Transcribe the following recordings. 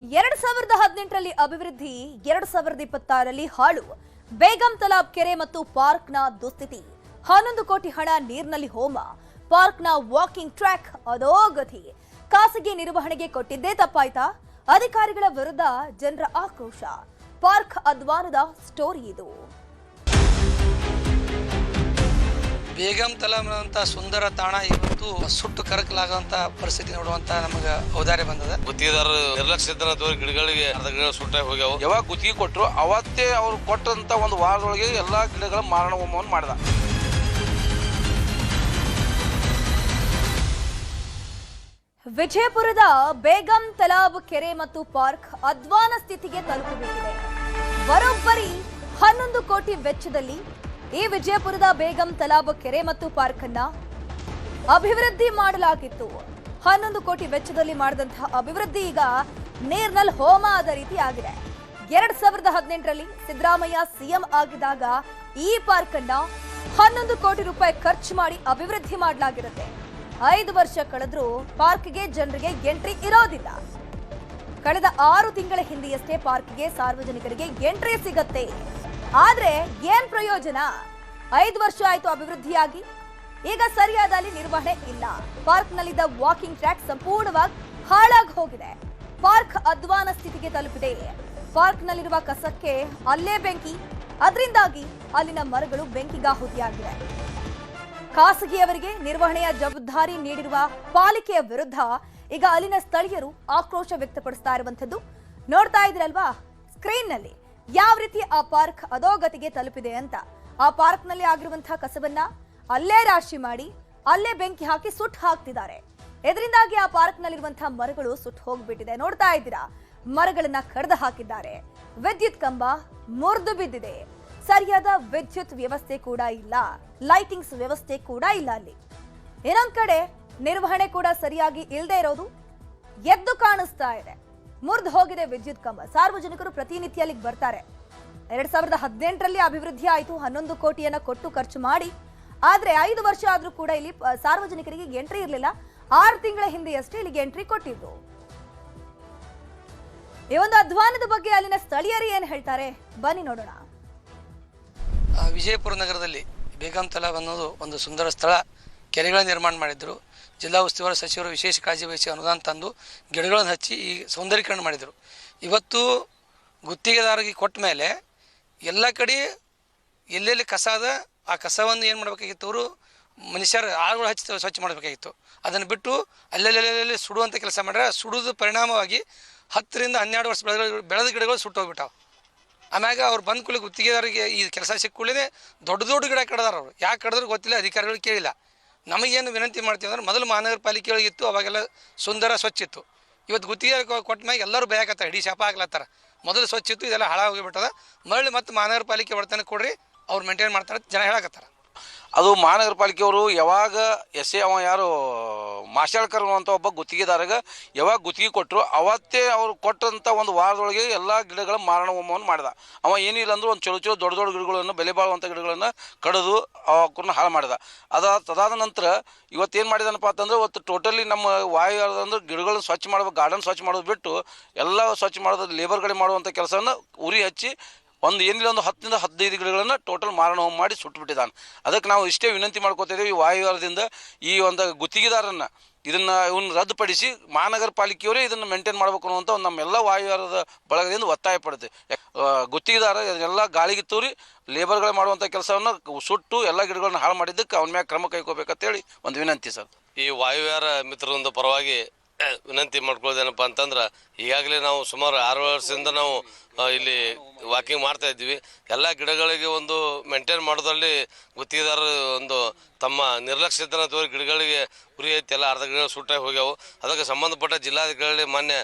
2018ರಲ್ಲಿ ಅಭಿವೃದ್ಧಿ, 2026ರಲ್ಲಿ ಹಾಳು. ಬೇಗಂ ತಲಾಬ್ ಕೆರೆ ಮತ್ತು ಪಾರ್ಕ್ನ ದುಸ್ಥಿತಿ. 11 ಕೋಟಿ ಹಣ ನೀರಿನಲ್ಲಿ ಹೋಮ. ಪಾರ್ಕ್ನ ವಾಕಿಂಗ್ ಟ್ರ್ಯಾಕ್ ಅಧೋಗತಿ. ಖಾಸಗಿ ನಿರ್ವಹಣೆಗೆ ಕೊಟ್ಟಿದ್ದೇ ತಪ್ಪಾಯ್ತಾ? ಅಧಿಕಾರಿಗಳ ವಿರುದ್ಧ ಜನರ ಆಕ್ರೋಶ. ಪಾರ್ಕ್ ಅಧ್ವಾನದ ಸ್ಟೋರಿ ಇದು. ಬೇಗಂ ತಲಾಬ್ ಅಂತ ಸುಂದರ ತಾಣ ಇವತ್ತು ಸುಟ್ಟು ಕರಕಲಾಗುವಂತ ಪರಿಸ್ಥಿತಿ ನೋಡುವಂತ ನಮಗೆ ಔದಾರ್ಯ ಬಂದದ. ಗುತ್ತಿಗೆದಾರರು ನಿರ್ಲಕ್ಷ್ಯತನ ತೋರಿ ಗಿಡಗಳಿಗೆ ಅರ್ಧ ಗಿಡ ಸುಟ್ಟಾಗಿ ಹೋಗ್ಯಾವ. ಯಾವಾಗ ಗುತ್ತಿಗೆ ಕೊಟ್ಟರು ಅವತ್ತೇ ಅವ್ರು ಕೊಟ್ಟಂತ ಒಂದು ವಾರದೊಳಗೆ ಎಲ್ಲಾ ಗಿಡಗಳ ಮಾರಣ ಹೋಮವನ್ನು ಮಾಡಿದ. ವಿಜಯಪುರದ ಬೇಗಂ ತಲಾಬ್ ಕೆರೆ ಮತ್ತು ಪಾರ್ಕ್ ಅಧ್ವಾನ ಸ್ಥಿತಿಗೆ ತಲುಪಿಬಿಟ್ಟಿದೆ. ಬರೋಬ್ಬರಿ 11 ಕೋಟಿ ವೆಚ್ಚದಲ್ಲಿ ಈ ವಿಜಯಪುರದ ಬೇಗಂ ತಲಾಬ್ ಕೆರೆ ಮತ್ತು ಪಾರ್ಕ್ ಅನ್ನ ಅಭಿವೃದ್ಧಿ ಮಾಡಲಾಗಿತ್ತು. 11 ಕೋಟಿ ವೆಚ್ಚದಲ್ಲಿ ಮಾಡಿದಂತಹ ಅಭಿವೃದ್ಧಿ ಈಗ ನೀರಿನಲ್ಲಿ ಹೋಮ ಆದ ರೀತಿ ಆಗಿದೆ. 2018ರಲ್ಲಿ ಸಿದ್ದರಾಮಯ್ಯ ಸಿಎಂ ಆಗಿದ್ದಾಗ ಈ ಪಾರ್ಕ್ ಅನ್ನ 11 ಕೋಟಿ ರೂಪಾಯಿ ಖರ್ಚು ಮಾಡಿ ಅಭಿವೃದ್ಧಿ ಮಾಡಲಾಗಿರುತ್ತೆ. 5 ವರ್ಷ ಕಳೆದ್ರೂ ಪಾರ್ಕ್ಗೆ ಜನರಿಗೆ ಎಂಟ್ರಿ ಇರೋದಿಲ್ಲ. ಕಳೆದ 6 ತಿಂಗಳ ಹಿಂದೆಯಷ್ಟೇ ಪಾರ್ಕ್ಗೆ ಸಾರ್ವಜನಿಕರಿಗೆ ಎಂಟ್ರಿ ಸಿಗತ್ತೆ. ಆದ್ರೆ ಏನ್ ಪ್ರಯೋಜನ? 5 ವರ್ಷ ಆಯ್ತು ಅಭಿವೃದ್ಧಿಯಾಗಿ, ಈಗ ಸರಿಯಾದ ಅಲ್ಲಿ ನಿರ್ವಹಣೆ ಇಲ್ಲ. ಪಾರ್ಕ್ ನಲ್ಲಿದ್ದ ವಾಕಿಂಗ್ ಟ್ರ್ಯಾಕ್ ಸಂಪೂರ್ಣವಾಗಿ ಹಾಳಾಗಿ ಹೋಗಿದೆ. ಪಾರ್ಕ್ ಅಧ್ವಾನ ಸ್ಥಿತಿಗೆ ತಲುಪಿದೆ. ಪಾರ್ಕ್ ನಲ್ಲಿರುವ ಕಸಕ್ಕೆ ಅಲ್ಲೇ ಬೆಂಕಿ, ಅದರಿಂದಾಗಿ ಅಲ್ಲಿನ ಮರಗಳು ಬೆಂಕಿಗಾಹುತಿಯಾಗಿವೆ. ಖಾಸಗಿಯವರಿಗೆ ನಿರ್ವಹಣೆಯ ಜವಾಬ್ದಾರಿ ನೀಡಿರುವ ಪಾಲಿಕೆಯ ವಿರುದ್ಧ ಈಗ ಅಲ್ಲಿನ ಸ್ಥಳೀಯರು ಆಕ್ರೋಶ ವ್ಯಕ್ತಪಡಿಸ್ತಾ ಇರುವಂತದ್ದು ನೋಡ್ತಾ ಇದ್ರಲ್ವಾ ಸ್ಕ್ರೀನ್ ನಲ್ಲಿ, ಯಾವ ರೀತಿ ಆ ಪಾರ್ಕ್ ಅಧೋಗತಿಗೆ ತಲುಪಿದೆ ಅಂತ. ಆ ಪಾರ್ಕ್ ನಲ್ಲಿ ಆಗಿರುವಂತಹ ಕಸವನ್ನ ಅಲ್ಲೇ ರಾಶಿ ಮಾಡಿ ಅಲ್ಲೇ ಬೆಂಕಿ ಹಾಕಿ ಸುಟ್ಟು ಹಾಕ್ತಿದ್ದಾರೆ. ಇದರಿಂದಾಗಿ ಆ ಪಾರ್ಕ್ ನಲ್ಲಿರುವಂತಹ ಮರಗಳು ಸುಟ್ಟು ಹೋಗ್ಬಿಟ್ಟಿದೆ. ನೋಡ್ತಾ ಇದ್ದೀರಾ, ಮರಗಳನ್ನ ಕಡ್ದು ಹಾಕಿದ್ದಾರೆ. ವಿದ್ಯುತ್ ಕಂಬ ಮುರಿದು ಬಿದ್ದಿದೆ. ಸರಿಯಾದ ವಿದ್ಯುತ್ ವ್ಯವಸ್ಥೆ ಕೂಡ ಇಲ್ಲ, ಲೈಟಿಂಗ್ಸ್ ವ್ಯವಸ್ಥೆ ಕೂಡ ಇಲ್ಲ. ಅಲ್ಲಿ ಇನ್ನೊಂದ್ ಕಡೆ ನಿರ್ವಹಣೆ ಕೂಡ ಸರಿಯಾಗಿ ಇಲ್ಲದೆ ಇರೋದು ಎದ್ದು ಕಾಣಿಸ್ತಾ ಇದೆ. ಮುರಿದು ಹೋಗಿದೆ ವಿದ್ಯುತ್ ಕಂಬ. ಸಾರ್ವಜನಿಕರು ಪ್ರತಿನಿತ್ಯ ಅಲ್ಲಿಗೆ ಬರ್ತಾರೆ. 2018ರಲ್ಲಿ ಅಭಿವೃದ್ಧಿ ಆಯಿತು, 11 ಕೋಟಿಯನ್ನ ಕೊಟ್ಟು ಖರ್ಚು ಮಾಡಿ. ಆದ್ರೆ 5 ವರ್ಷ ಆದ್ರೂ ಕೂಡ ಇಲ್ಲಿ ಸಾರ್ವಜನಿಕರಿಗೆ ಎಂಟ್ರಿ ಇರಲಿಲ್ಲ. 6 ತಿಂಗಳ ಹಿಂದೆಯಷ್ಟೇ ಇಲ್ಲಿಗೆ ಎಂಟ್ರಿ ಕೊಟ್ಟಿದ್ದು. ಈ ಒಂದು ಅಧ್ವಾನದ ಬಗ್ಗೆ ಅಲ್ಲಿನ ಸ್ಥಳೀಯರು ಏನ್ ಹೇಳ್ತಾರೆ ಬನ್ನಿ ನೋಡೋಣ. ವಿಜಯಪುರ ನಗರದಲ್ಲಿ ಬೇಗಂ ತಲಾಬ್ ಅನ್ನೋದು ಒಂದು ಸುಂದರ ಸ್ಥಳ. ಕೆರೆಗಳ ನಿರ್ಮಾಣ ಮಾಡಿದ್ರು. ಜಿಲ್ಲಾ ಉಸ್ತುವಾರಿ ಸಚಿವರು ವಿಶೇಷ ಕಾಳಜಿ ವಹಿಸಿ ಅನುದಾನ ತಂದು ಗಿಡಗಳನ್ನು ಹಚ್ಚಿ ಈ ಸೌಂದರ್ಯೀಕರಣ ಮಾಡಿದರು. ಇವತ್ತು ಗುತ್ತಿಗೆದಾರರಿಗೆ ಕೊಟ್ಟ ಮೇಲೆ ಎಲ್ಲ ಕಡೆ ಎಲ್ಲೆಲ್ಲಿ ಕಸ ಅದ ಆ ಕಸವನ್ನು ಏನು ಮಾಡಬೇಕಾಗಿತ್ತು, ಅವರು ಮನುಷ್ಯರು ಆಳುಗಳು ಹಚ್ಚಿ ಸ್ವಚ್ಛ ಮಾಡಬೇಕಾಗಿತ್ತು. ಅದನ್ನು ಬಿಟ್ಟು ಅಲ್ಲೆಲ್ಲೆಲ್ಲೆಲ್ಲಿ ಸುಡುವಂಥ ಕೆಲಸ ಮಾಡ್ರೆ ಸುಡೋದು ಪರಿಣಾಮವಾಗಿ 10 ರಿಂದ 12 ವರ್ಷ ಬೆಳೆದ ಗಿಡಗಳು ಸುಟ್ಟೋಗ್ಬಿಟ್ಟಾವೆ. ಆಮ್ಯಾಗ ಅವ್ರು ಬಂದ ಕೂಡಲೇ ಗುತ್ತಿಗೆದಾರಿಗೆ ಈ ಕೆಲಸ ಸಿಕ್ಕ ಕೂಡಲೇ ದೊಡ್ಡ ದೊಡ್ಡ ಗಿಡ ಕಡ್ದಾರ. ಅವರು ಯಾಕೆ ಕಡಿದ್ರು ಗೊತ್ತಿಲ್ಲ, ಅಧಿಕಾರಿಗಳು ಕೇಳಿಲ್ಲ. ನಮಗೇನು ವಿನಂತಿ ಮಾಡ್ತೀವಿ ಅಂದ್ರೆ, ಮೊದಲು ಮಹಾನಗರ ಪಾಲಿಕೆ ಒಳಗಿತ್ತು, ಅವಾಗೆಲ್ಲ ಸುಂದರ ಸ್ವಚ್ಛ ಇತ್ತು. ಇವತ್ತು ಗುತ್ತಿಗೆ ಕೊಟ್ಟ ಮ್ಯಾಗ ಎಲ್ಲರೂ ಬೇಕತ್ತಾರೆ, ಇಡೀ ಶಾಪ ಆಗ್ಲತ್ತಾರ. ಮೊದಲು ಸ್ವಚ್ಛ ಇತ್ತು, ಇದೆಲ್ಲ ಹಾಳಾಗೋಗಿಬಿಟ್ಟದ. ಮರಳಿ ಮತ್ತು ಮಹಾನಗರ ಪಾಲಿಕೆ ಬರ್ತನೆ ಕೊಡ್ರಿ, ಅವ್ರು ಮೇಂಟೈನ್ ಮಾಡ್ತಾರೆ ಜನ ಹೇಳಕತ್ತಾರ. ಅದು ಮಹಾನಗರ ಪಾಲಿಕೆಯವರು ಯಾವಾಗ ಅವ ಯಾರು ಮಾಶಾಳ್ಕರ್ ಅಂತ ಒಬ್ಬ ಗುತ್ತಿಗೆದಾರಗ ಯಾವಾಗ ಗುತ್ತಿಗೆ ಕೊಟ್ಟರು ಅವತ್ತೇ ಅವ್ರು ಕೊಟ್ಟಂಥ ಒಂದು ವಾರದೊಳಗೆ ಎಲ್ಲ ಗಿಡಗಳ ಮಾರಣ ಹೋಮವನ್ನು ಮಾಡಿದ. ಅವ ಏನಿಲ್ಲ ಅಂದ್ರೂ ಒಂದು ಚಲೋ ದೊಡ್ಡ ದೊಡ್ಡ ಗಿಡಗಳನ್ನು, ಬೆಲೆ ಬಾಳುವಂಥ ಗಿಡಗಳನ್ನು ಕಡಿದು ಅವಕ್ಕನ್ನು ಹಾಳು ಮಾಡಿದ. ತದಾದ ನಂತರ ಇವತ್ತೇನು ಮಾಡಿದನಪ್ಪ ಅಂತಂದ್ರೆ, ಇವತ್ತು ಟೋಟಲಿ ನಮ್ಮ ವಾಯು ಅಂದ್ರೆ ಗಿಡಗಳನ್ನ ಸ್ವಚ್ಛ ಮಾಡಬೇಕು, ಗಾರ್ಡನ್ ಸ್ವಚ್ಛ ಮಾಡೋದು ಬಿಟ್ಟು ಎಲ್ಲ ಸ್ವಚ್ಛ ಮಾಡೋದು ಲೇಬರ್ಗಳೇ ಮಾಡುವಂಥ ಕೆಲಸವನ್ನು ಉರಿ ಹಚ್ಚಿ ಏನಿಲ್ಲ ಒಂದು 10 ರಿಂದ 15 ಗಿಡಗಳನ್ನು ಟೋಟಲ್ ಮಾರಣ ಹೋಮ ಮಾಡಿ ಸುಟ್ಟುಬಿಟ್ಟಿದ್ದಾನೆ. ಅದಕ್ಕೆ ನಾವು ಇಷ್ಟೇ ವಿನಂತಿ ಮಾಡ್ಕೋತಿದ್ದೀವಿ, ಈ ವಾಯುವ್ಯದಿಂದ ಈ ಒಂದು ಗುತ್ತಿಗೆದಾರನ್ನು ಇವನ್ನ ರದ್ದುಪಡಿಸಿ ಮಹಾನಗರ ಪಾಲಿಕೆಯವರೇ ಇದನ್ನು ಮೇಂಟೈನ್ ಮಾಡಬೇಕು ಅನ್ನುವಂಥ ಒಂದು ನಮ್ಮೆಲ್ಲ ವಾಯುವ್ಯದ ಬಳಗದಿಂದ ಒತ್ತಾಯ ಪಡುತ್ತೆ. ಗುತ್ತಿಗೆದಾರ ಇದನ್ನೆಲ್ಲ ಗಾಳಿಗೆ ತೂರಿ ಲೇಬರ್ಗಳು ಮಾಡುವಂಥ ಕೆಲಸವನ್ನು ಸುಟ್ಟು ಎಲ್ಲ ಗಿಡಗಳನ್ನ ಹಾಳು ಮಾಡಿದ್ದಕ್ಕೆ ಅವನ ಮ್ಯಾಗ ಕ್ರಮ ಕೈಗೊಳ್ಬೇಕಂತೇಳಿ ಒಂದು ವಿನಂತಿ ಸರ್. ಈ ವಾಯುವ್ಯಾರ ಮಿತ್ರರೊಂದು ಪರವಾಗಿ ವಿನಂತಿ ಮಾಡ್ಕೊಳ್ಳೋದೇನಪ್ಪ ಅಂತಂದ್ರೆ, ಈಗಾಗಲೇ ನಾವು ಸುಮಾರು 6 ವರ್ಷದಿಂದ ನಾವು ಇಲ್ಲಿ ವಾಕಿಂಗ್ ಮಾಡ್ತಾ ಇದ್ವಿ. ಎಲ್ಲ ಗಿಡಗಳಿಗೆ ಒಂದು ಮೇಂಟೈನ್ ಮಾಡೋದ್ರಲ್ಲಿ ಗುತ್ತಿಗೆದಾರರು ಒಂದು ತಮ್ಮ ನಿರ್ಲಕ್ಷ್ಯತನ ತೋರಿ ಗಿಡಗಳಿಗೆ ಉರಿ ಐತಿ, ಎಲ್ಲ ಅರ್ಧ ಗಿಡಗಳು ಸುಟ್ಟಾಗಿ ಹೋಗ್ಯಾವು. ಅದಕ್ಕೆ ಸಂಬಂಧಪಟ್ಟ ಜಿಲ್ಲಾಧಿಕಾರಿಗಳಿಗೆ ಮಾನ್ಯ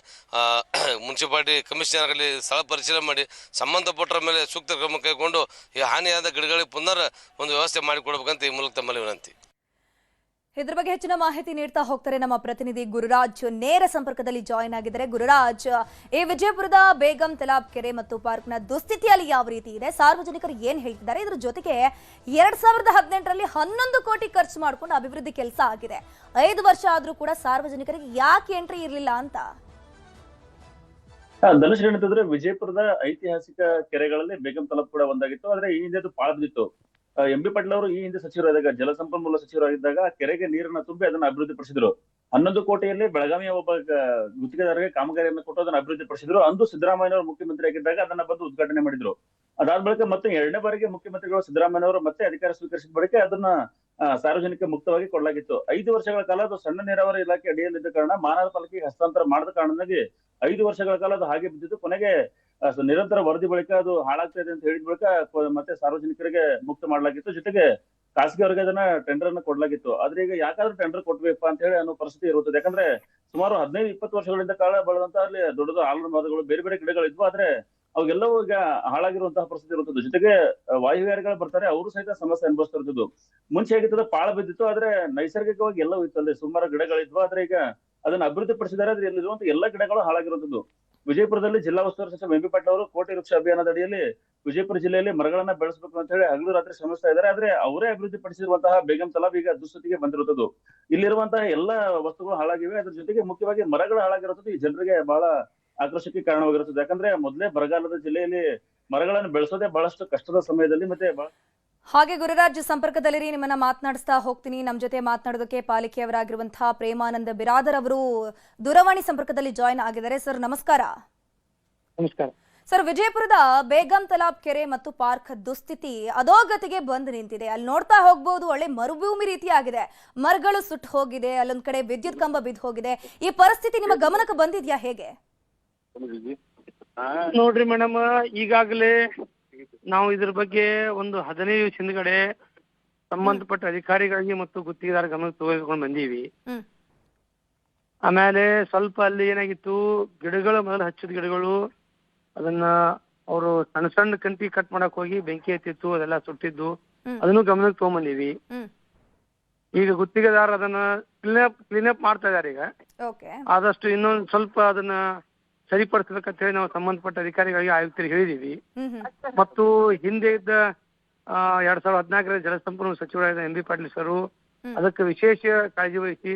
ಮುನ್ಸಿಪಾಲಿಟಿ ಕಮಿಷನರ್ಗಳಲ್ಲಿ ಸ್ಥಳ ಪರಿಶೀಲನೆ ಮಾಡಿ ಸಂಬಂಧಪಟ್ಟರ ಮೇಲೆ ಸೂಕ್ತ ಕ್ರಮ ಕೈಗೊಂಡು ಈ ಹಾನಿಯಾದ ಗಿಡಗಳಿಗೆ ಪುನರ್ ಒಂದು ವ್ಯವಸ್ಥೆ ಮಾಡಿಕೊಡ್ಬೇಕಂತ ಈ ಮೂಲಕ ತಮ್ಮಲ್ಲಿ ವಿನಂತಿ. ಇದ್ರ ಬಗ್ಗೆ ಹೆಚ್ಚಿನ ಮಾಹಿತಿ ನೀಡ್ತಾ ಹೋಗ್ತಾರೆ ನಮ್ಮ ಪ್ರತಿನಿಧಿ ಗುರುರಾಜ್. ನೇರ ಸಂಪರ್ಕದಲ್ಲಿ ಜಾಯಿನ್ ಆಗಿದ್ದಾರೆ. ಗುರುರಾಜ್, ಈ ವಿಜಯಪುರದ ಬೇಗಂ ತಲಾಬ್ ಕೆರೆ ಮತ್ತು ಪಾರ್ಕ್ನ ದುಸ್ಥಿತಿಯಲ್ಲಿ ಯಾವ ರೀತಿ ಇದೆ, ಸಾರ್ವಜನಿಕರು ಏನ್ ಹೇಳ್ತಿದ್ದಾರೆ, ಇದ್ರ ಜೊತೆಗೆ 2018ರಲ್ಲಿ 11 ಕೋಟಿ ಖರ್ಚು ಮಾಡ್ಕೊಂಡು ಅಭಿವೃದ್ಧಿ ಕೆಲಸ ಆಗಿದೆ, 5 ವರ್ಷ ಆದ್ರೂ ಕೂಡ ಸಾರ್ವಜನಿಕರಿಗೆ ಯಾಕೆ ಎಂಟ್ರಿ ಇರಲಿಲ್ಲ ಅಂತ? ಧನುಷ್ ಏನಂತಂದ್ರೆ ವಿಜಯಪುರದ ಐತಿಹಾಸಿಕ ಕೆರೆಗಳಲ್ಲಿ ಬೇಗಂ ತಲಬ್ ಕೂಡ ಒಂದಾಗಿತ್ತು. ಆದ್ರೆ ಈ ಹಿಂದೆ ಅದು ಪಾಳು ಬಿದ್ದಿತ್ತು. ಎಂ ಬಿ ಪಾಟೀಲ್ ಅವರು ಈ ಹಿಂದೆ ಸಚಿವರಾದಾಗ ಜಲಸಂಪನ್ಮೂಲ ಸಚಿವರಾಗಿದ್ದಾಗ ಕೆರೆಗೆ ನೀರನ್ನ ತುಂಬಿ ಅದನ್ನ ಅಭಿವೃದ್ಧಿ ಪಡಿಸಿದ್ರು. 11 ಕೋಟಿಯಲ್ಲಿ ಬೆಳಗಾವಿಯ ಒಬ್ಬ ಗುತ್ತಿಗೆದಾರರಿಗೆ ಕಾಮಗಾರಿಯನ್ನು ಕೊಟ್ಟು ಅದನ್ನ ಅಭಿವೃದ್ಧಿ ಪಡಿಸಿದ್ರು. ಅಂದು ಸಿದ್ದರಾಮಯ್ಯ ಅವರು ಮುಖ್ಯಮಂತ್ರಿ ಆಗಿದ್ದಾಗ ಅದನ್ನ ಬಂದು ಉದ್ಘಾಟನೆ ಮಾಡಿದ್ರು. ಅದಾದ ಬಳಿಕ ಮತ್ತೆ 2ನೇ ಬಾರಿಗೆ ಮುಖ್ಯಮಂತ್ರಿಗಳು ಸಿದ್ದರಾಮಯ್ಯ ಅವರು ಮತ್ತೆ ಅಧಿಕಾರ ಸ್ವೀಕರಿಸಿದ ಬಳಿಕ ಅದನ್ನ ಸಾರ್ವಜನಿಕ ಮುಕ್ತವಾಗಿ ಕೊಡಲಾಗಿತ್ತು. 5 ವರ್ಷಗಳ ಕಾಲ ಅದು ಸಣ್ಣ ನೀರಾವರಿ ಇಲಾಖೆ ಅಡಿಯಲ್ಲಿದ್ದ ಕಾರಣ ಮಹಾನಗರ ಪಾಲಿಕೆಗೆ ಹಸ್ತಾಂತರ ಮಾಡದ ಕಾರಣವಾಗಿ 5 ವರ್ಷಗಳ ಕಾಲ ಅದು ಹಾಗೆ ಬಿದ್ದಿದ್ದು. ಕೊನೆಗೆ ನಿರಂತರ ವರದಿ ಬಳಿಕ ಅದು ಹಾಳಾಗ್ತಾ ಇದೆ ಅಂತ ಹೇಳಿದ ಬಳಿಕ ಮತ್ತೆ ಸಾರ್ವಜನಿಕರಿಗೆ ಮುಕ್ತ ಮಾಡಲಾಗಿತ್ತು. ಜೊತೆಗೆ ಖಾಸಗಿ ಅವರಿಗೆ ಅದನ್ನ ಟೆಂಡರ್ ಅನ್ನು ಕೊಡ್ಲಾಗಿತ್ತು. ಆದ್ರೆ ಈಗ ಯಾಕಾದ್ರೂ ಟೆಂಡರ್ ಕೊಟ್ಬೇಕಪ್ಪ ಅಂತ ಹೇಳಿ ಅನ್ನೋ ಪರಿಸ್ಥಿತಿ ಇರುತ್ತದೆ. ಯಾಕಂದ್ರೆ ಸುಮಾರು 15-20 ವರ್ಷಗಳಿಂದ ಕಾಲ ಬೆಳೆದಂತ ಅಲ್ಲಿ ದೊಡ್ಡ ದೊಡ್ಡ ಆಲದ ಮರಗಳು, ಬೇರೆ ಬೇರೆ ಗಿಡಗಳಿದ್ವು. ಆದ್ರೆ ಅವೆಲ್ಲವೂ ಈಗ ಹಾಳಾಗಿರುವಂತಹ ಪರಿಸ್ಥಿತಿ ಇರುತ್ತದೆ. ಜೊತೆಗೆ ವಾಯುವಿಹಾರಿಗಳು ಬರ್ತಾರೆ, ಅವರು ಸಹಿತ ಸಮಸ್ಯೆ ಅನುಭವಿಸ್ತಾ ಇರ್ತದ್ದು. ಮುಂಚೆ ಹೇಗಿರ್ತದೆ, ಪಾಳ ಬಿದ್ದಿತ್ತು, ಆದ್ರೆ ನೈಸರ್ಗಿಕವಾಗಿ ಎಲ್ಲವೂ ಇತ್ತು ಅಲ್ಲಿ, ಸುಮಾರು ಗಿಡಗಳಿದ್ವು. ಆದ್ರೆ ಈಗ ಅದನ್ನ ಅಭಿವೃದ್ಧಿ ಪಡಿಸಿದ್ದಾರೆ. ಆದ್ರೆ ಇಲ್ಲಿರುವಂತ ಎಲ್ಲಾ ಗಿಡಗಳು ಹಾಳಾಗಿರುವಂತದ್ದು. ವಿಜಯಪುರದಲ್ಲಿ ಜಿಲ್ಲಾ ಉಸ್ತುವಾರಿ ಸಚಿವ ಎಂ ಬಿ ಪಾಟೀಲ್ ಅವರು ಕೋಟಿ ವೃಕ್ಷ ಅಭಿಯಾನದ ಅಡಿಯಲ್ಲಿ ವಿಜಯಪುರ ಜಿಲ್ಲೆಯಲ್ಲಿ ಮರಗಳನ್ನ ಬೆಳೆಸಬೇಕು ಅಂತ ಹೇಳಿ ಹಗಲು ರಾತ್ರಿ ಶ್ರಮಿಸ್ತಾ ಇದ್ದಾರೆ. ಆದ್ರೆ ಅವರೇ ಅಭಿವೃದ್ಧಿ ಪಡಿಸಿರುವಂತಹ ಬೇಗಂ ತಲಾಬ್ ಈಗ ದುಸ್ಥಿತಿಗೆ ಬಂದಿರುತ್ತದೆ. ಇಲ್ಲಿರುವಂತಹ ಎಲ್ಲಾ ವಸ್ತುಗಳು ಹಾಳಾಗಿವೆ. ಅದ್ರ ಜೊತೆಗೆ ಮುಖ್ಯವಾಗಿ ಮರಗಳು ಹಾಳಾಗಿರುತ್ತದೆ ಈ ಜನರಿಗೆ ಬಹಳ ಆಕ್ರೋಶಕ್ಕೆ ಕಾರಣವಾಗಿರುತ್ತದೆ. ಯಾಕಂದ್ರೆ ಮೊದಲೇ ಬರಗಾಲದ ಜಿಲ್ಲೆಯಲ್ಲಿ ಮರಗಳನ್ನು ಬೆಳೆಸೋದೇ ಬಹಳಷ್ಟು ಕಷ್ಟದ ಸಮಯದಲ್ಲಿ. ಮತ್ತೆ ಹಾಗೆ ಗುರುರಾಜ್ ಸಂಪರ್ಕದಲ್ಲಿರಿ, ನಿಮ್ಮನ್ನ ಮಾತನಾಡಿಸ್ತಾ ಹೋಗ್ತೀನಿ. ನಮ್ಮ ಜೊತೆ ಮಾತನಾಡೋದಕ್ಕೆ ಪಾಲಿಕೆಯವರಾಗಿರುವಂತಹ ಪ್ರೇಮಾನಂದ ಬಿರಾದರ್ ಅವರು ದೂರವಾಣಿ ಸಂಪರ್ಕದಲ್ಲಿ ಜಾಯಿನ್ ಆಗಿದ್ದಾರೆ. ಸರ್ ನಮಸ್ಕಾರ. ನಮಸ್ಕಾರ ಸರ್, ವಿಜಯಪುರದ ಬೇಗಂ ತಲಾಬ್ ಕೆರೆ ಮತ್ತು ಪಾರ್ಕ್ ದುಸ್ಥಿತಿ ಅಧೋಗತಿಗೆ ಬಂದು ನಿಂತಿದೆ. ಅಲ್ಲಿ ನೋಡ್ತಾ ಹೋಗ್ಬಹುದು, ಒಳ್ಳೆ ಮರುಭೂಮಿ ರೀತಿ ಆಗಿದೆ. ಮರಗಳು ಸುಟ್ಟು ಹೋಗಿದೆ, ಅಲ್ಲೊಂದ್ ಕಡೆ ವಿದ್ಯುತ್ ಕಂಬ ಬಿದ್ದು ಹೋಗಿದೆ. ಈ ಪರಿಸ್ಥಿತಿ ನಿಮ್ಮ ಗಮನಕ್ಕೆ ಬಂದಿದ್ಯಾ ಹೇಗೆ? ನೋಡ್ರಿ ಮೇಡಮ್, ಈಗಾಗಲೇ ನಾವು ಇದ್ರ ಬಗ್ಗೆ ಒಂದು 15 ದಿವಸ ಹಿಂದ್ಗಡೆ ಸಂಬಂಧಪಟ್ಟ ಅಧಿಕಾರಿಗಳಿಗೆ ಮತ್ತು ಗುತ್ತಿಗೆದಾರ ಗಮನಕ್ಕೆ ತೆಗೆದುಕೊಂಡು ಬಂದೀವಿ. ಆಮೇಲೆ ಸ್ವಲ್ಪ ಅಲ್ಲಿ ಏನಾಗಿತ್ತು, ಗಿಡಗಳು ಮೊದಲು ಹಚ್ಚಿದ ಗಿಡಗಳು ಅದನ್ನ ಅವರು ಸಣ್ಣ ಸಣ್ಣ ಕಂಟಿ ಕಟ್ ಮಾಡಕ್ ಹೋಗಿ ಬೆಂಕಿ ಹತ್ತಿತ್ತು, ಅದೆಲ್ಲ ಸುಟ್ಟಿದ್ದು, ಅದನ್ನು ಗಮನಕ್ಕೆ ತಗೊಂಡ್ಬಂದೀವಿ. ಈಗ ಗುತ್ತಿಗೆದಾರ ಅದನ್ನ ಕ್ಲೀನ್ ಅಪ್ ಮಾಡ್ತಾ ಇದಾರೆ. ಈಗ ಆದಷ್ಟು ಇನ್ನೊಂದು ಸ್ವಲ್ಪ ಅದನ್ನ ಸರಿಪಡಿಸಬೇಕಂತ ಹೇಳಿ ನಾವು ಸಂಬಂಧಪಟ್ಟ ಅಧಿಕಾರಿಗಳಿಗೆ ಆಯುಕ್ತರಿಗೆ ಹೇಳಿದೀವಿ. ಮತ್ತು ಹಿಂದೆ ಇದ್ದ 2014ರ ಜಲಸಂಪನ್ಮೂಲ ಸಚಿವರಾದ ಎಂ ಬಿ ಪಾಟೀಲ್ ಸರ್ ಅದಕ್ಕೆ ವಿಶೇಷ ಕಾಳಜಿ ವಹಿಸಿ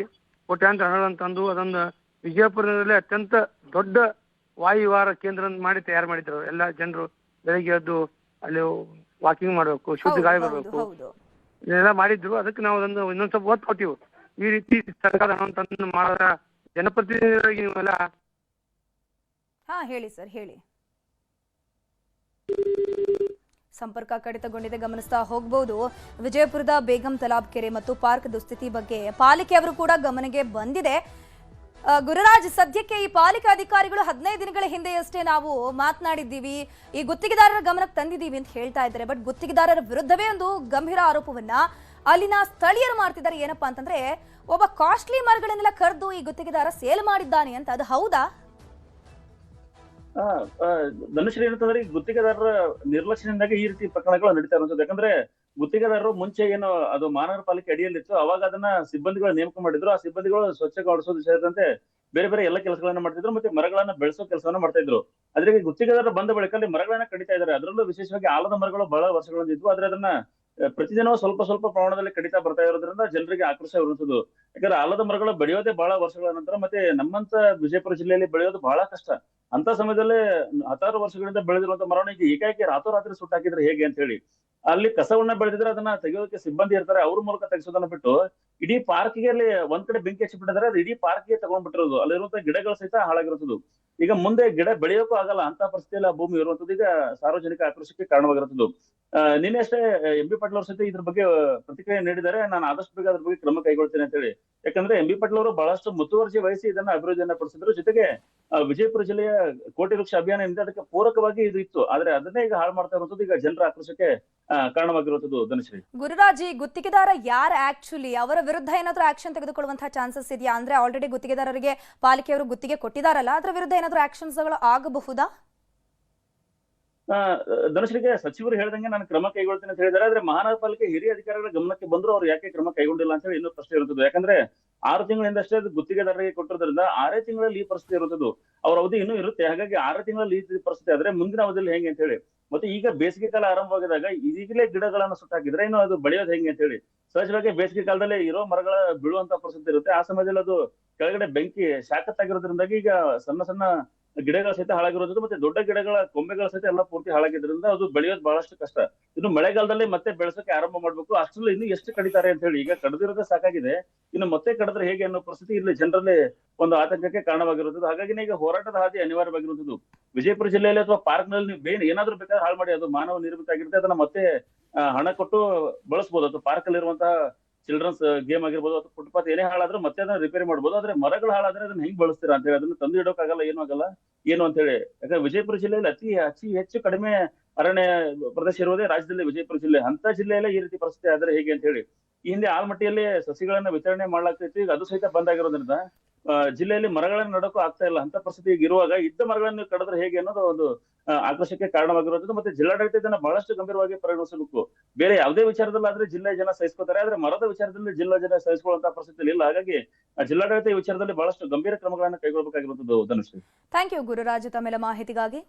ಕೋಟ್ಯಾಂತರ ಹಣಗಳನ್ನು ತಂದು ಅದೊಂದು ವಿಜಯಪುರದಲ್ಲಿ ಅತ್ಯಂತ ದೊಡ್ಡ ವಾಯುವಿಹಾರ ಕೇಂದ್ರ ಮಾಡಿ ತಯಾರು ಮಾಡಿದ್ರು. ಎಲ್ಲಾ ಜನರು ಬೆಳಿಗ್ಗೆ ಎದ್ದು ಅಲ್ಲಿ ವಾಕಿಂಗ್ ಮಾಡ್ಬೇಕು, ಶುದ್ಧ ಗಾಳಿ ಬರ್ಬೇಕು, ಇದೆಲ್ಲ ಮಾಡಿದ್ರು. ಅದಕ್ಕೆ ನಾವು ಅದೊಂದು ಇನ್ನೊಂದ್ ಸ್ವಲ್ಪ ಒತ್ತು ಕೊಟ್ಟಿವು. ಈ ರೀತಿ ಸರ್ಕಾರ ಹಣವನ್ನು ಮಾಡಿದ ಜನಪ್ರತಿನಿಧಿಗಳಿಗೆ ನೀವೆಲ್ಲ ಹೇಳಿ ಸರ್, ಹೇಳಿ. ಸಂಪರ್ಕ ಕಡಿತಗೊಂಡಿದೆ, ಗಮನಿಸ್ತಾ ಹೋಗಬಹುದು. ವಿಜಯಪುರದ ಬೇಗಂ ತಲಾಬ್ ಕೆರೆ ಮತ್ತು ಪಾರ್ಕ್ ದುಸ್ಥಿತಿ ಬಗ್ಗೆ ಪಾಲಿಕೆಯವರು ಕೂಡ ಗಮನಕ್ಕೆ ಬಂದಿದೆ. ಗುರುರಾಜ್, ಸದ್ಯಕ್ಕೆ ಈ ಪಾಲಿಕೆ ಅಧಿಕಾರಿಗಳು 15 ದಿನಗಳ ಹಿಂದೆಯಷ್ಟೇ ನಾವು ಮಾತನಾಡಿದ್ದೀವಿ, ಈ ಗುತ್ತಿಗೆದಾರರ ಗಮನಕ್ಕೆ ತಂದಿದ್ದೀವಿ ಅಂತ ಹೇಳ್ತಾ ಇದ್ದಾರೆ. ಬಟ್ ಗುತ್ತಿಗೆದಾರರ ವಿರುದ್ಧವೇ ಒಂದು ಗಂಭೀರ ಆರೋಪವನ್ನ ಅಲ್ಲಿನ ಸ್ಥಳೀಯರು ಮಾಡ್ತಿದ್ದಾರೆ. ಏನಪ್ಪಾ ಅಂತಂದ್ರೆ, ಒಬ್ಬ ಕಾಸ್ಟ್ಲಿ ಮರಗಳನ್ನೆಲ್ಲ ಕರೆದು ಈ ಗುತ್ತಿಗೆದಾರ ಸೇಲ್ ಮಾಡಿದ್ದಾನೆ ಅಂತ. ಅದು ಹೌದಾ? ಧನುಶ್ರೀ ಏನಂತಂದ್ರೆ, ಈ ಗುತ್ತಿಗೆದಾರರ ನಿರ್ಲಕ್ಷ್ಯದಿಂದಾಗಿ ಈ ರೀತಿ ಪ್ರಕರಣಗಳು ನಡೀತಾ ಇರುವಂತದ್ದು. ಯಾಕಂದ್ರೆ ಗುತ್ತಿಗೆದಾರರು ಮುಂಚೆ ಏನು ಅದು ಮಹಾನಗರ ಪಾಲಿಕೆ ಅಡಿಯಲ್ಲಿತ್ತು, ಅವಾಗ ಅದನ್ನ ಸಿಬ್ಬಂದಿಗಳ ನೇಮಕ ಮಾಡಿದ್ರು. ಆ ಸಿಬ್ಬಂದಿಗಳು ಸ್ವಚ್ಛಗೊಳಿಸೋದು ಸೇರಿದಂತೆ ಬೇರೆ ಬೇರೆ ಎಲ್ಲ ಕೆಲಸಗಳನ್ನ ಮಾಡ್ತಿದ್ರು, ಮತ್ತೆ ಮರಗಳನ್ನ ಬೆಳೆಸೋ ಕೆಲಸವನ್ನ ಮಾಡ್ತಾ ಇದ್ರು. ಆದ್ರೆ ಗುತ್ತಿಗೆದಾರರು ಬಂದ ಬಳಿಕ ಅಲ್ಲಿ ಮರಗಳನ್ನ ಕಡಿತಾ ಇದ್ದಾರೆ. ಅದರಲ್ಲೂ ವಿಶೇಷವಾಗಿ ಆಲದ ಮರಗಳು ಬಹಳ ವರ್ಷಗಳಿಂದ ಇದ್ವು. ಆದ್ರೆ ಅದನ್ನ ಪ್ರತಿದಿನವೂ ಸ್ವಲ್ಪ ಸ್ವಲ್ಪ ಪ್ರಮಾಣದಲ್ಲಿ ಕಡಿತಾ ಬರ್ತಾ ಇರೋದ್ರಿಂದ ಜನರಿಗೆ ಆಕ್ರೋಶ ಇರುವಂತದ್ದು. ಯಾಕಂದ್ರೆ ಆಲದ ಮರಗಳು ಬೆಳೆಯೋದೇ ಬಹಳ ವರ್ಷಗಳ ನಂತರ, ಮತ್ತೆ ನಮ್ಮಂತ ವಿಜಯಪುರ ಜಿಲ್ಲೆಯಲ್ಲಿ ಬೆಳೆಯೋದು ಬಹಳ ಕಷ್ಟ. ಅಂತ ಸಮಯದಲ್ಲಿ 10 ವರ್ಷಗಳಿಂದ ಬೆಳೆದಿರುವಂತ ಮರವನ್ನ ಈಗ ಏಕಾಏಕಿ ರಾತ್ರೋರಾತ್ರಿ ಸುಟ್ಟಾಕಿದ್ರೆ ಹೇಗೆ ಅಂತ ಹೇಳಿ, ಅಲ್ಲಿ ಕಸವನ್ನ ಬೆಳೆದಿದ್ರೆ ಅದನ್ನ ತೆಗೆಯೋದಕ್ಕೆ ಸಿಬ್ಬಂದಿ ಇರ್ತಾರೆ, ಅವ್ರ ಮೂಲಕ ತೆಗೆಸೋದನ್ನ ಬಿಟ್ಟು ಇಡೀ ಪಾರ್ಕ್ಗೆ ಅಲ್ಲಿ ಒಂದ್ ಕಡೆ ಬೆಂಕಿ ಹಚ್ಚಿಬಿಟ್ಟಿದ್ದಾರೆ. ಅದು ಇಡೀ ಪಾರ್ಕ್ಗೆ ತಗೊಂಡ್ಬಿಟ್ಟಿರೋದು, ಅಲ್ಲಿರುವಂತ ಗಿಡಗಳು ಸಹಿತ ಹಾಳಾಗಿರುತ್ತದೆ. ಈಗ ಮುಂದೆ ಗಿಡ ಬೆಳೆಯೋಕ್ಕೂ ಆಗಲ್ಲ ಅಂತ ಪರಿಸ್ಥಿತಿಯಲ್ಲಿ ಆ ಭೂಮಿ ಇರುವಂತದ್ದು ಈಗ ಸಾರ್ವಜನಿಕ ಆಕ್ರೋಶಕ್ಕೆ ಕಾರಣವಾಗಿರುತ್ತದೆ. ನಿನ್ನೆ ಅಷ್ಟೇ ಎಂ ಬಿ ಪಾಟೀಲ್ ಅವ್ರ ಸಹಿತ ಇದ್ರ ಬಗ್ಗೆ ಪ್ರತಿಕ್ರಿಯೆ ನೀಡಿದ್ದಾರೆ. ನಾನು ಆದಷ್ಟು ಬೇಗ ಅದ್ರ ಬಗ್ಗೆ ಕ್ರಮ ಕೈಗೊಳ್ತೇನೆ ಅಂತ ಹೇಳಿ. ಯಾಕಂದ್ರೆ ಎಂ ಬಿ ಪಾಟೀಲ್ ಅವರು ಬಹಳಷ್ಟು ಮುತುವರ್ಜಿ ವಹಿಸಿ ಇದನ್ನ ಅಭಿವೃದ್ಧಿಯನ್ನ ಪಡಿಸಿದ್ರು. ಜೊತೆಗೆ ವಿಜಯಪುರ ಜಿಲ್ಲೆಯ ಕೋಟಿ ವೃಕ್ಷ ಅಭಿಯಾನ ಏನಿದೆ ಅದಕ್ಕೆ ಪೂರಕವಾಗಿ ಇದು ಇತ್ತು. ಆದ್ರೆ ಅದನ್ನೇ ಈಗ ಹಾಳು ಮಾಡ್ತಾ ಇರುವಂತದ್ದು ಈಗ ಜನರ ಆಕ್ರೋಶಕ್ಕೆ ಕಾರಣವಾಗಿರುವಂತದ್ದು. ಧನುಶ್ರೀ, ಗುರುರಾಜ್, ಗುತ್ತಿಗೆದಾರ ಯಾರು ಆಕ್ಚುಲಿ, ಅವರ ವಿರುದ್ಧ ಏನಾದ್ರೂ ಆಕ್ಷನ್ ತೆಗೆದುಕೊಳ್ಳುವಂತಹ ಚಾನ್ಸಸ್ ಇದೆಯಾ? ಅಂದ್ರೆ ಆಲ್ರೆಡಿ ಗುತ್ತಿಗೆದಾರರಿಗೆ ಪಾಲಿಕೆಯವರು ಗುತ್ತಿಗೆ ಕೊಟ್ಟಿದಾರಲ್ಲ, ಅದರ ವಿರುದ್ಧ ಏನಾದ್ರೂ ಆಕ್ಷನ್ಸ್ ಗಳು ಆಗಬಹುದಾ? ಧನುಶ್ರೀಗೆ ಸಚಿವರು ಹೇಳ್ದಂಗೆ ನಾನು ಕ್ರಮ ಕೈಗೊಳ್ತೇನೆ ಅಂತ ಹೇಳಿದ್ದಾರೆ. ಆದ್ರೆ ಮಹಾನಗರ ಪಾಲಿಕೆ ಹಿರಿಯ ಅಧಿಕಾರಿಗಳ ಗಮನಕ್ಕೆ ಬಂದ್ರು ಅವ್ರು ಯಾಕೆ ಕ್ರಮ ಕೈಗೊಂಡಿಲ್ಲ ಅಂತ ಹೇಳಿ ಇನ್ನೂ ಪ್ರಶ್ನೆ ಇರುತ್ತದೆ. ಯಾಕಂದ್ರೆ 6 ತಿಂಗಳಿಂದಷ್ಟೇ ಅದು ಗುತ್ತಿಗೆದಾರರಿಗೆ ಕೊಟ್ಟಿರೋದ್ರಿಂದ 6 ತಿಂಗಳಲ್ಲಿ ಈ ಪರಿಸ್ಥಿತಿ ಇರುತ್ತದೆ. ಅವ್ರ ಅವಧಿ ಇನ್ನೂ ಇರುತ್ತೆ. ಹಾಗಾಗಿ 6 ತಿಂಗಳಲ್ಲಿ ಈ ಪರಿಸ್ಥಿತಿ ಆದ್ರೆ ಮುಂದಿನ ಅವಧಿಯಲ್ಲಿ ಹೆಂಗೆ ಅಂತ ಹೇಳಿ, ಮತ್ತೆ ಈಗ ಬೇಸಿಗೆ ಕಾಲ ಆರಂಭವಾಗಿದಾಗ ಈಗಲೇ ಗಿಡಗಳನ್ನ ಸುಟ್ಟಾಕಿದ್ರೆ ಇನ್ನು ಅದು ಬೆಳೆಯೋದು ಹೆಂಗೆ ಅಂತ ಹೇಳಿ, ಸಹಜವಾಗಿ ಬೇಸಿಗೆ ಕಾಲದಲ್ಲಿ ಇರೋ ಮರಗಳ ಬೀಳುವಂತ ಪರಿಸ್ಥಿತಿ ಇರುತ್ತೆ. ಆ ಸಮಯದಲ್ಲಿ ಅದು ಕೆಳಗಡೆ ಬೆಂಕಿ ಶಾಖತ್ತಾಗಿರೋದ್ರಿಂದಾಗಿ ಈಗ ಸಣ್ಣ ಸಣ್ಣ ಗಿಡಗಳ ಸಹಿತ ಹಾಳಾಗಿರೋದು, ಮತ್ತೆ ದೊಡ್ಡ ಗಿಡಗಳ ಕೊಂಬೆಗಳ ಸಹಿತ ಎಲ್ಲ ಪೂರ್ತಿ ಹಾಳಾಗಿದ್ರಿಂದ ಅದು ಬೆಳೆಯೋದು ಬಹಳಷ್ಟು ಕಷ್ಟ. ಇನ್ನು ಮಳೆಗಾಲದಲ್ಲಿ ಮತ್ತೆ ಬೆಳೆಸೋಕೆ ಆರಂಭ ಮಾಡ್ಬೇಕು, ಅಷ್ಟ್ರಲ್ಲಿ ಇನ್ನು ಎಷ್ಟು ಕಡಿತಾರೆ ಅಂತ ಹೇಳಿ. ಈಗ ಕಡ್ದಿರೋದೇ ಸಾಕಾಗಿದೆ, ಇನ್ನು ಮತ್ತೆ ಕಡಿದ್ರೆ ಹೇಗೆ ಅನ್ನೋ ಪರಿಸ್ಥಿತಿ ಇಲ್ಲಿ ಜನರಲ್ಲಿ ಒಂದು ಆತಂಕಕ್ಕೆ ಕಾರಣವಾಗಿರುತ್ತದೆ. ಹಾಗಾಗಿ ಈಗ ಹೋರಾಟದ ಹಾದಿ ಅನಿವಾರ್ಯವಾಗಿರುತ್ತದೆ. ವಿಜಯಪುರ ಜಿಲ್ಲೆಯಲ್ಲಿ ಅಥವಾ ಪಾರ್ಕ್ ನಲ್ಲಿ ನೀವು ಬೇರೆ ಏನಾದ್ರೂ ಬೇಕಾದ್ರೆ ಹಾಳು ಮಾಡಿ, ಅದು ಮಾನವ ನಿರ್ಮಿತ ಆಗಿರುತ್ತೆ, ಅದನ್ನ ಮತ್ತೆ ಹಣ ಕೊಟ್ಟು ಬಳಸಬಹುದು. ಅಥವಾ ಪಾರ್ಕ್ ಅಲ್ಲಿ ಇರುವಂತಹ ಚಿಲ್ಡ್ರನ್ಸ್ ಗೇಮ್ ಆಗಿರ್ಬೋದು ಅಥವಾ ಫುಟ್ಪಾತ್ ಏನೇ ಹಾಳಾದ್ರೂ ಮತ್ತೆ ಅದನ್ನ ರಿಪೇರಿ ಮಾಡ್ಬೋದು. ಆದ್ರೆ ಮರಗಳು ಹಾಳಾದ್ರೆ ಅದನ್ನ ಹೆಂಗ್ ಬಳಸ್ತೀರಾ ಅಂತ ಹೇಳಿ, ಅದನ್ನ ತಂದು ಇಡೋಕ್ಕಾಗಲ್ಲ, ಏನೂ ಆಗಲ್ಲ ಏನು ಅಂತ ಹೇಳಿ. ಯಾಕಂದ್ರೆ ವಿಜಯಪುರ ಜಿಲ್ಲೆಯಲ್ಲಿ ಅತಿ ಹೆಚ್ಚು ಕಡಿಮೆ ಅರಣ್ಯ ಪ್ರದೇಶ ಇರುವುದೇ ರಾಜ್ಯದಲ್ಲಿ ವಿಜಯಪುರ ಜಿಲ್ಲೆ. ಅಂತ ಜಿಲ್ಲೆಯಲ್ಲೇ ಈ ರೀತಿ ಪರಿಸ್ಥಿತಿ ಆದ್ರೆ ಹೇಗೆ ಅಂತ ಹೇಳಿ. ಈ ಹಿಂದೆ ಆಲ್ಮಟ್ಟಿಯಲ್ಲಿ ಸಸಿಗಳನ್ನ ವಿತರಣೆ ಮಾಡ್ಲಾಗ್ತಿತ್ತು, ಈಗ ಅದು ಸಹಿತ ಬಂದ್ ಆಗಿರೋದ್ರಿಂದ ಜಿಲ್ಲೆಯಲ್ಲಿ ಮರಗಳನ್ನ ನಡೋಕ್ಕೂ ಆಗ್ತಾ ಇಲ್ಲ. ಅಂತ ಪರಿಸ್ಥಿತಿ ಈಗ ಇರುವಾಗ ಇದ್ದ ಮರಗಳನ್ನು ಕಡಿದ್ರೆ ಹೇಗೆ ಅನ್ನೋದು ಒಂದು ಆಕ್ರೋಶಕ್ಕೆ ಕಾರಣವಾಗಿರೋದು. ಮತ್ತೆ ಜಿಲ್ಲಾಡಳಿತ ಇದನ್ನ ಬಹಳಷ್ಟು ಗಂಭೀರವಾಗಿ ಪರಿಗಣಿಸಬೇಕು. ಬೇರೆ ಯಾವುದೇ ವಿಚಾರದಲ್ಲಾದ್ರೆ ಜಿಲ್ಲೆ ಜನ ಸಹಿಸ್ಕೋತಾರೆ, ಆದ್ರೆ ಮರದ ವಿಚಾರದಲ್ಲಿ ಜಿಲ್ಲಾ ಜನ ಸಹಿಸಿಕೊಳ್ಳುವಂತಹ ಪರಿಸ್ಥಿತಿ ಇಲ್ಲ. ಹಾಗಾಗಿ ಜಿಲ್ಲಾಡಳಿತ ಈ ವಿಚಾರದಲ್ಲಿ ಬಹಳಷ್ಟು ಗಂಭೀರ ಕ್ರಮಗಳನ್ನು ಕೈಗೊಳ್ಳಬೇಕಾಗಿರುತ್ತದೆ. ಧನುಶ್ರೀ, ಥ್ಯಾಂಕ್ ಯು ಗುರುರಾಜ್ ತಮ್ಮೆಲ್ಲ ಮಾಹಿತಿಗಾಗಿ.